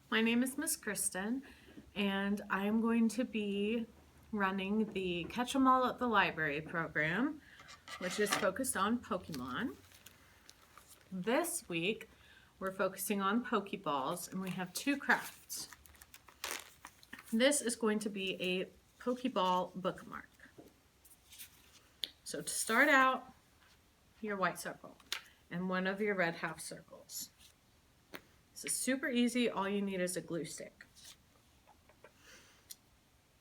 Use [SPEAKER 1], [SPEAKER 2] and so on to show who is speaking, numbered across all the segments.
[SPEAKER 1] My name is Miss Kristin, and I'm going to be running the Catch 'em All at the Library program, which is focused on Pokemon. This week, we're focusing on Pokeballs, and we have two crafts. This is going to be a Pokeball bookmark. So to start out, your white circle and one of your red half circles. This is super easy. All you need is a glue stick.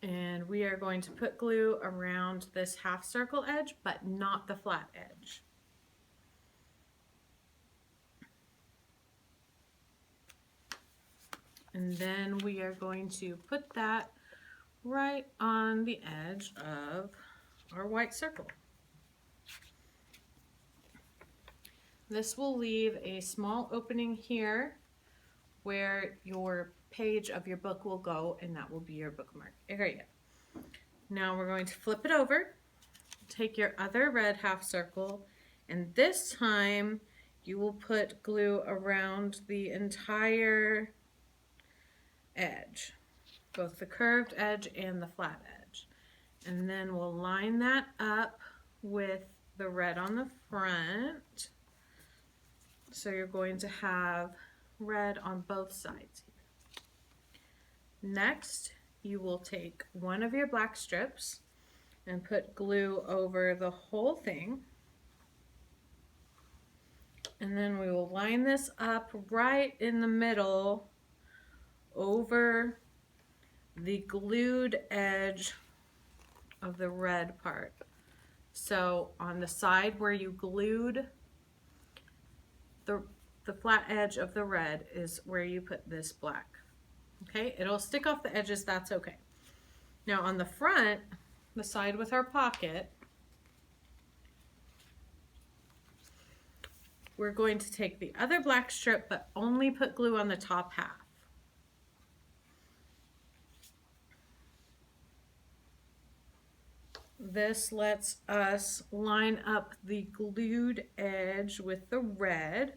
[SPEAKER 1] And we are going to put glue around this half circle edge, but not the flat edge. And then we are going to put that right on the edge of our white circle. This will leave a small opening here where your page of your book will go, and that will be your bookmark area. Now we're going to flip it over, take your other red half circle, and this time you will put glue around the entire edge, both the curved edge and the flat edge. And then we'll line that up with the red on the front. So you're going to have red on both sides. Next, you will take one of your black strips and put glue over the whole thing. And then we will line this up right in the middle over the glued edge of the red part. So on the side where you glued the flat edge of the red is where you put this black. Okay, it'll stick off the edges, that's okay. Now on the front, the side with our pocket, we're going to take the other black strip, but only put glue on the top half. This lets us line up the glued edge with the red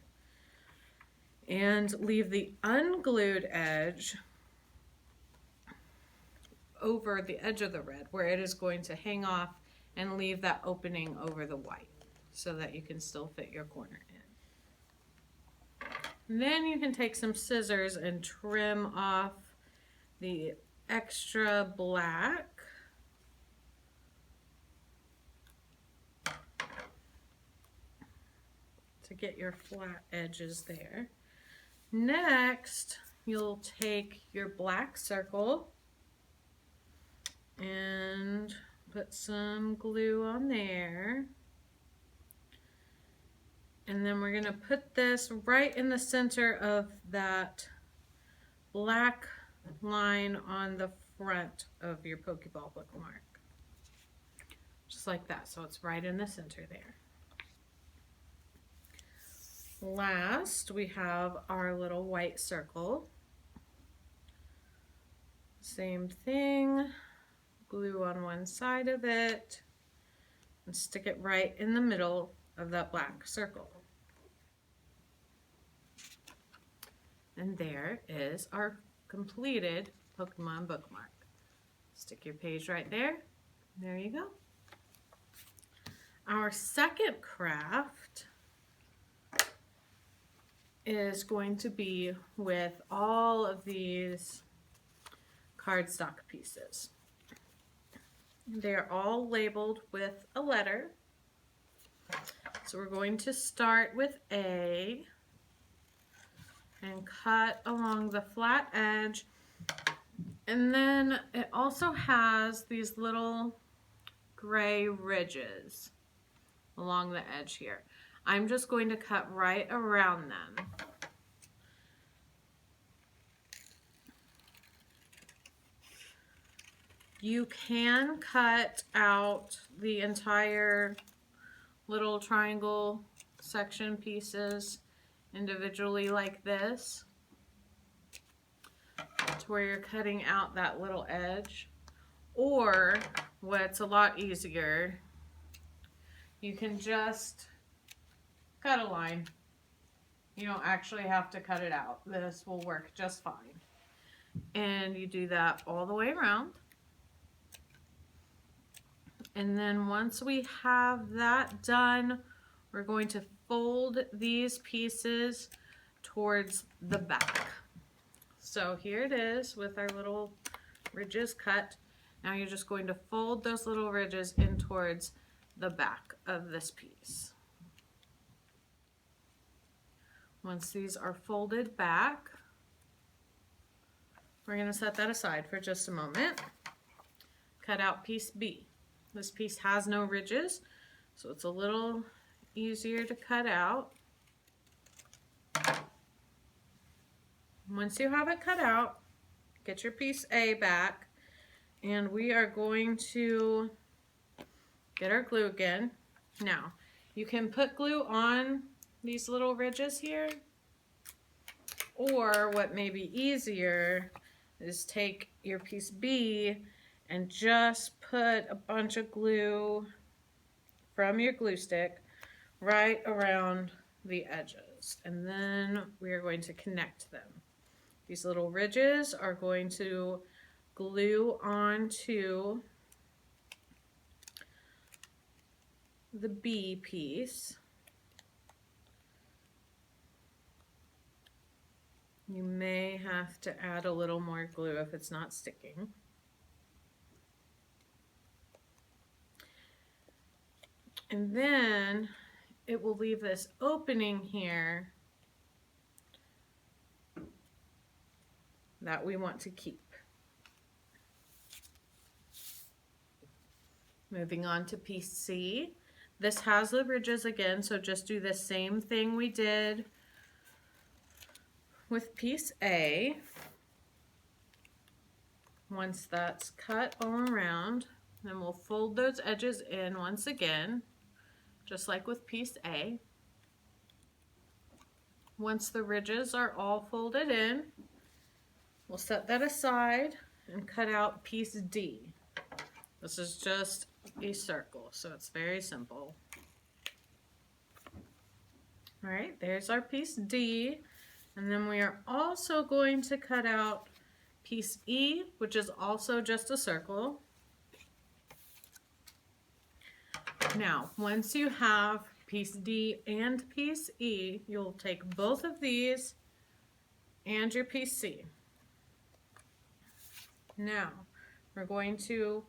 [SPEAKER 1] and leave the unglued edge over the edge of the red where it is going to hang off and leave that opening over the white so that you can still fit your corner in. And then you can take some scissors and trim off the extra black. To get your flat edges there. Next, you'll take your black circle and put some glue on there. And then we're going to put this right in the center of that black line on the front of your Pokeball bookmark. Just like that, so it's right in the center there. Last, we have our little white circle. Same thing, glue on one side of it and stick it right in the middle of that black circle. And there is our completed Pokemon bookmark. Stick your page right there. There you go. Our second craft is going to be with all of these cardstock pieces. They're all labeled with a letter. So we're going to start with A and cut along the flat edge. And then it also has these little gray ridges along the edge here. I'm just going to cut right around them. You can cut out the entire little triangle section pieces individually like this, to where you're cutting out that little edge. Or what's a lot easier, you can just cut a line. You don't actually have to cut it out. This will work just fine. And you do that all the way around. And then once we have that done, we're going to fold these pieces towards the back. So here it is with our little ridges cut. Now you're just going to fold those little ridges in towards the back of this piece. Once these are folded back, we're going to set that aside for just a moment. Cut out piece B. This piece has no ridges, so it's a little easier to cut out. Once you have it cut out, get your piece A back, and we are going to get our glue again. Now, you can put glue on these little ridges here, or what may be easier is take your piece B and just put a bunch of glue from your glue stick right around the edges, and then we are going to connect them. These little ridges are going to glue onto the B piece. You may have to add a little more glue if it's not sticking. And then it will leave this opening here that we want to keep. Moving on to piece C. This has the ridges again, so just do the same thing we did with piece A. Once that's cut all around, then we'll fold those edges in once again, just like with piece A. Once the ridges are all folded in, we'll set that aside and cut out piece D. This is just a circle, so it's very simple. All right, there's our piece D. And then we are also going to cut out piece E, which is also just a circle. Now, once you have piece D and piece E, you'll take both of these and your piece C. Now, we're going to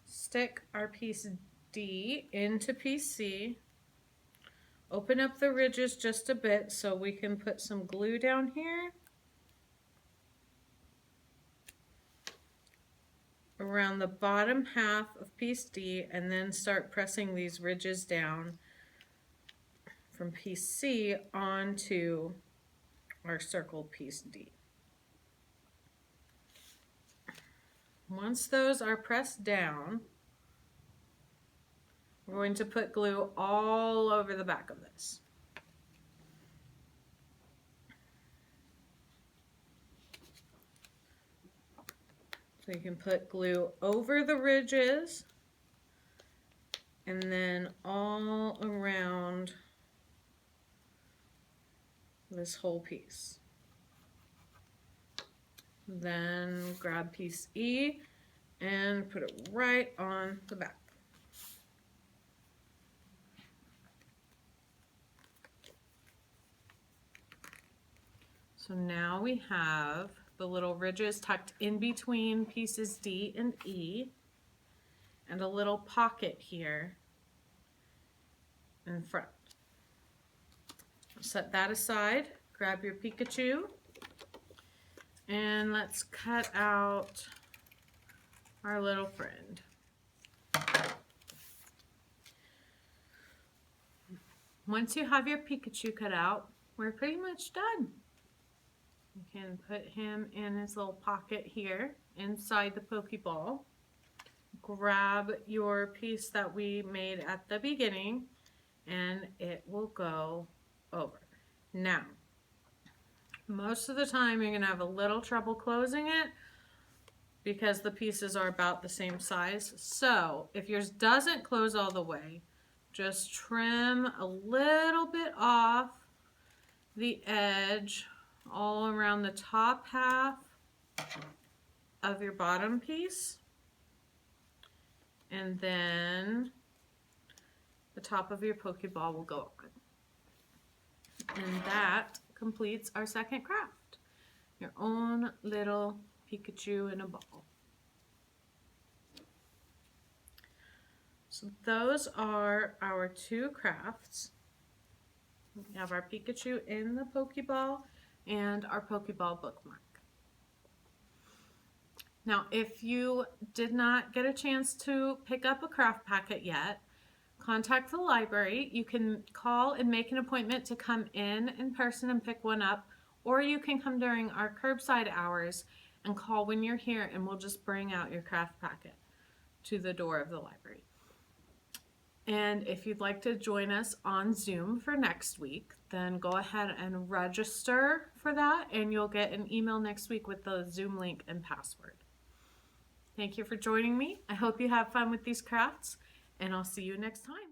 [SPEAKER 1] stick our piece D into piece C. Open up the ridges just a bit so we can put some glue down here around the bottom half of piece D, and then start pressing these ridges down from piece C onto our circled piece D. Once those are pressed down, we're going to put glue all over the back of this. So you can put glue over the ridges and then all around this whole piece. Then grab piece E and put it right on the back. So now we have the little ridges tucked in between pieces D and E, and a little pocket here in front. Set that aside, grab your Pikachu, and let's cut out our little friend. Once you have your Pikachu cut out, we're pretty much done. You can put him in his little pocket here inside the Pokeball. Grab your piece that we made at the beginning and it will go over. Now, most of the time you're going to have a little trouble closing it because the pieces are about the same size. So if yours doesn't close all the way, just trim a little bit off the edge all around the top half of your bottom piece, and then the top of your Pokeball will go on. And that completes our second craft. Your own little Pikachu in a ball. So those are our two crafts. We have our Pikachu in the Pokeball and our Pokeball bookmark. Now, if you did not get a chance to pick up a craft packet yet, contact the library. You can call and make an appointment to come in person and pick one up, or you can come during our curbside hours and call when you're here, and we'll just bring out your craft packet to the door of the library. And if you'd like to join us on Zoom for next week, then go ahead and register for that, and you'll get an email next week with the Zoom link and password. Thank you for joining me. I hope you have fun with these crafts, and I'll see you next time.